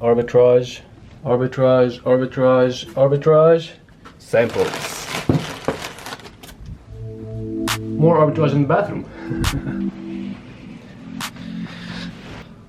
Arbitrage, arbitrage, arbitrage, arbitrage. Samples. More arbitrage in the bathroom.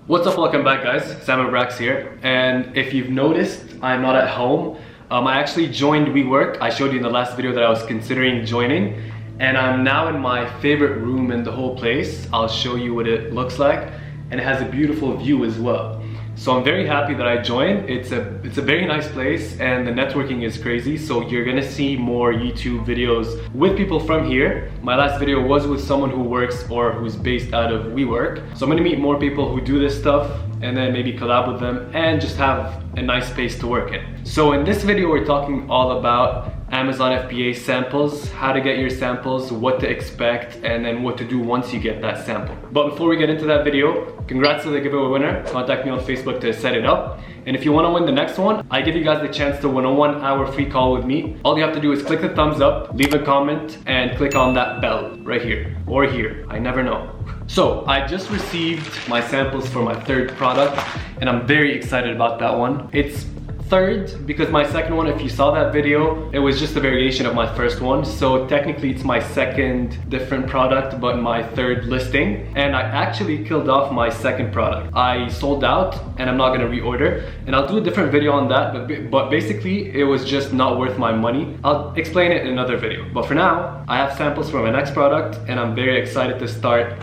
What's up, welcome back guys, Sam and Brax here. And if you've noticed, I'm not at home. I actually joined WeWork. I showed you in the last video that I was considering joining. And I'm now in my favorite room in the whole place. I'll show you what it looks like. And it has a beautiful view as well. So I'm very happy that I joined. It's a very nice place and the networking is crazy. So you're gonna see more YouTube videos with people from here. My last video was with someone who works or who's based out of WeWork. So I'm gonna meet more people who do this stuff and then maybe collab with them and just have a nice space to work in. So in this video, we're talking all about Amazon FBA samples, how to get your samples, what to expect, and then what to do once you get that sample. But before we get into that video, congrats to the giveaway winner. Contact me on Facebook to set it up. And if you want to win the next one, I give you guys the chance to win a 1-hour free call with me. All you have to do is click the thumbs up, leave a comment, and click on that bell right here or here. I never know. So I just received my samples for my third product and I'm very excited about that one. It's third because my second one, if you saw that video, it was just a variation of my first one. So technically it's my second different product, but my third listing. And I actually killed off my second product. I sold out and I'm not gonna reorder. And I'll do a different video on that, but basically it was just not worth my money. I'll explain it in another video. But for now, I have samples for my next product and I'm very excited to start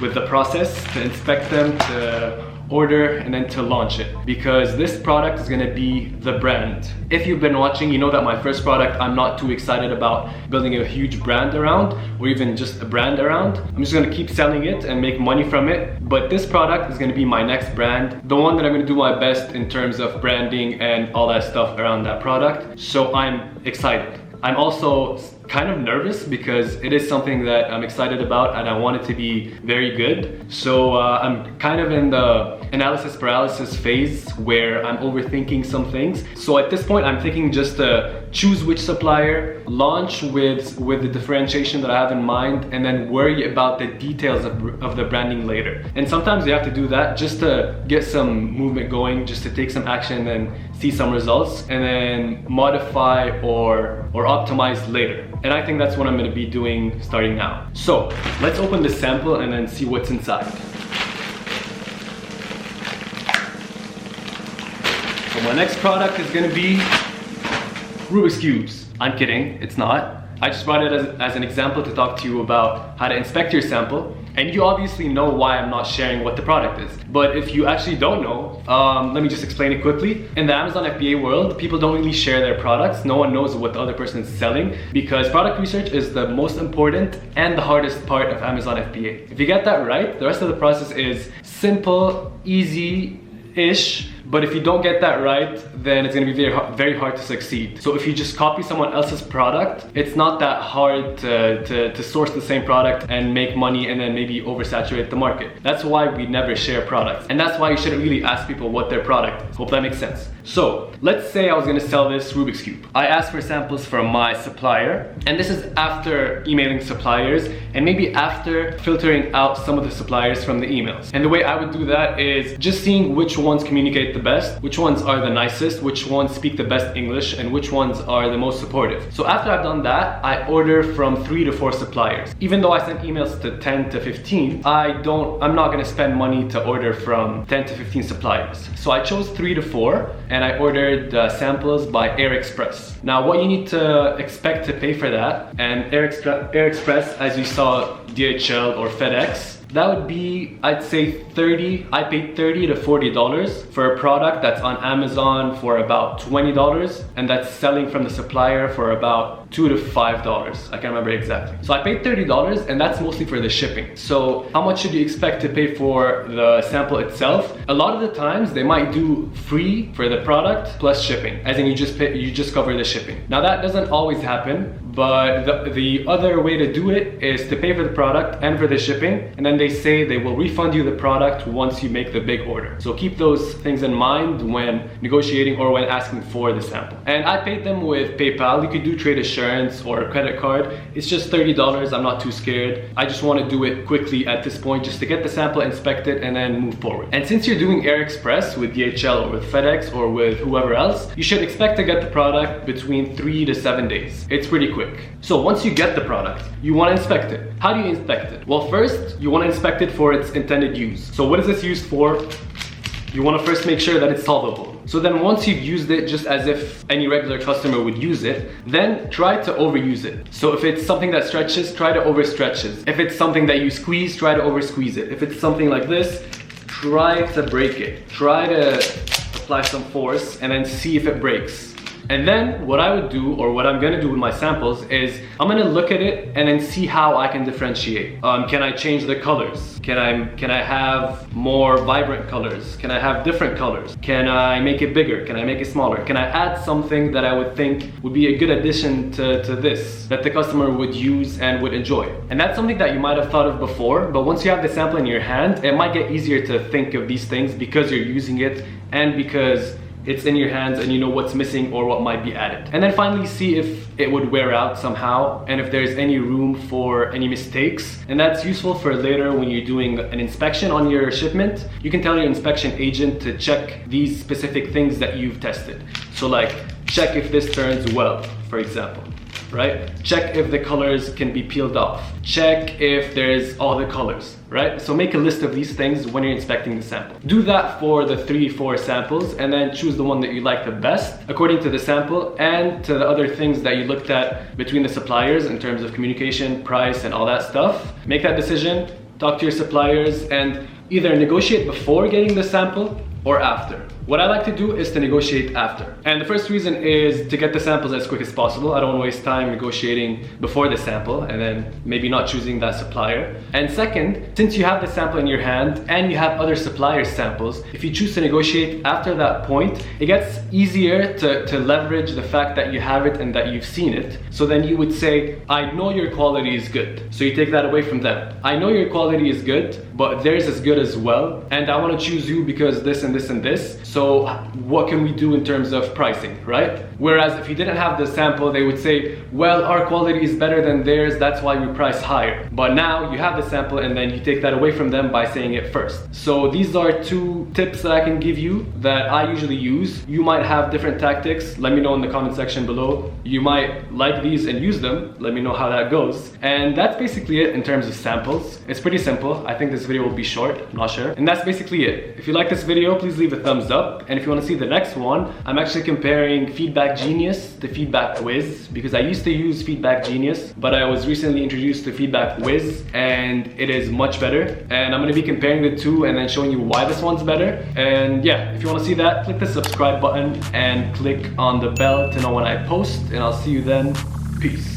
with the process, to inspect them, to order, and then to launch it, because this product is gonna be the brand. If you've been watching, you know that my first product I'm not too excited about building a huge brand around or even just a brand around. I'm just gonna keep selling it and make money from it. But this product is gonna be my next brand, the one that I'm gonna do my best in terms of branding and all that stuff around that product. So I'm excited. I'm also kind of nervous because it is something that I'm excited about and I want it to be very good. So I'm kind of in the analysis paralysis phase where I'm overthinking some things. So at this point, I'm thinking just to choose which supplier, launch with the differentiation that I have in mind, and then worry about the details of the branding later. And sometimes you have to do that just to get some movement going, just to take some action and see some results, and then modify or optimize later. And I think that's what I'm gonna be doing starting now. So let's open the sample and then see what's inside. So my next product is gonna be Rubik's Cubes. I'm kidding, it's not. I just brought it as an example to talk to you about how to inspect your sample. And you obviously know why I'm not sharing what the product is. But if you actually don't know, let me just explain it quickly. In the Amazon FBA world, people don't really share their products. No one knows what the other person is selling because product research is the most important and the hardest part of Amazon FBA. If you get that right, the rest of the process is simple, easy-ish. But if you don't get that right, then it's gonna be very hard to succeed. So if you just copy someone else's product, it's not that hard to source the same product and make money and then maybe oversaturate the market. That's why we never share products. And that's why you shouldn't really ask people what their product is. Hope that makes sense. So let's say I was gonna sell this Rubik's Cube. I asked for samples from my supplier, and this is after emailing suppliers and maybe after filtering out some of the suppliers from the emails. And the way I would do that is just seeing which ones communicate the best, which ones are the nicest, which ones speak the best English, and which ones are the most supportive. So after I've done that, I order from 3 to 4 suppliers. Even though I sent emails to 10 to 15, I'm not gonna spend money to order from 10 to 15 suppliers. So I chose 3 to 4 and I ordered samples by Air Express. Now what you need to expect to pay for that, and Air Express, as you saw, DHL or FedEx, that would be, I'd say I paid $30 to $40 for a product that's on Amazon for about $20 and that's selling from the supplier for about $2 to $5. I can't remember exactly. So I paid $30 and that's mostly for the shipping. So how much should you expect to pay for the sample itself? A lot of the times they might do free for the product plus shipping, as in you just cover the shipping. Now that doesn't always happen, but the other way to do it is to pay for the product and for the shipping, and then they say they will refund you the product once you make the big order. So keep those things in mind when negotiating or when asking for the sample. And I paid them with PayPal. You could do trade as insurance or a credit card. It's just $30. I'm not too scared. I just want to do it quickly at this point, just to get the sample, inspect it, and then move forward. And since you're doing Air Express with DHL or with FedEx or with whoever else, you should expect to get the product between 3 to 7 days. It's pretty quick. So once you get the product, you want to inspect it. How do you inspect it? Well, first, you want to inspect it for its intended use. So what is this used for? You want to first make sure that it's solvable. So then once you've used it just as if any regular customer would use it, then try to overuse it. So if it's something that stretches, try to overstretch it. If it's something that you squeeze, try to oversqueeze it. If it's something like this, try to break it. Try to apply some force and then see if it breaks. And then what I would do, or what I'm gonna do with my samples, is I'm gonna look at it and then see how I can differentiate. Can I change the colors? Can I have more vibrant colors? Can I have different colors? Can I make it bigger? Can I make it smaller? Can I add something that I would think would be a good addition to this, that the customer would use and would enjoy? And that's something that you might have thought of before, but once you have the sample in your hand, it might get easier to think of these things because you're using it and because it's in your hands and you know what's missing or what might be added. And then finally see if it would wear out somehow and if there's any room for any mistakes. And that's useful for later when you're doing an inspection on your shipment. You can tell your inspection agent to check these specific things that you've tested. So like, check if this turns well, for example. Right? Check if the colors can be peeled off. Check if there's all the colors, right? So make a list of these things when you're inspecting the sample. Do that for the 3-4 samples and then choose the one that you like the best according to the sample and to the other things that you looked at between the suppliers in terms of communication, price, and all that stuff. Make that decision, talk to your suppliers, and either negotiate before getting the sample or after. What I like to do is to negotiate after. And the first reason is to get the samples as quick as possible. I don't want to waste time negotiating before the sample and then maybe not choosing that supplier. And second, since you have the sample in your hand and you have other suppliers' samples, if you choose to negotiate after that point, it gets easier to leverage the fact that you have it and that you've seen it. So then you would say, I know your quality is good. So you take that away from them. I know your quality is good, but theirs is good as well. And I want to choose you because this and this and this. So what can we do in terms of pricing, right? Whereas if you didn't have the sample, they would say, well, our quality is better than theirs, that's why we price higher. But now you have the sample and then you take that away from them by saying it first. So these are 2 tips that I can give you that I usually use. You might have different tactics. Let me know in the comment section below. You might like these and use them. Let me know how that goes. And that's basically it in terms of samples. It's pretty simple. I think this video will be short, I'm not sure. And that's basically it. If you like this video, please leave a thumbs up. And if you want to see the next one, I'm actually comparing Feedback Genius to Feedback Whiz, because I used to use Feedback Genius, but I was recently introduced to Feedback Whiz and it is much better. And I'm going to be comparing the two and then showing you why this one's better. And yeah, if you want to see that, click the subscribe button and click on the bell to know when I post, and I'll see you then. Peace.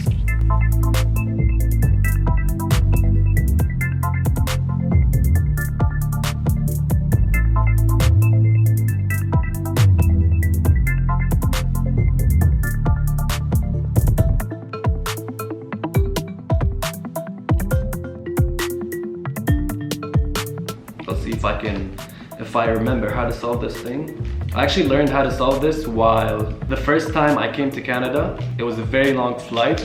Let's see if I remember how to solve this thing. I actually learned how to solve this while the first time I came to Canada. It was a very long flight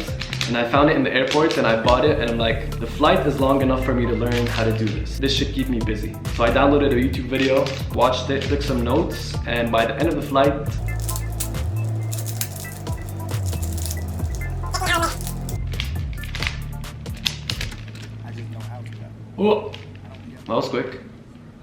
and I found it in the airport and I bought it and I'm like, the flight is long enough for me to learn how to do this. This should keep me busy. So I downloaded a YouTube video, watched it, took some notes, and by the end of the flight, oh, that was quick.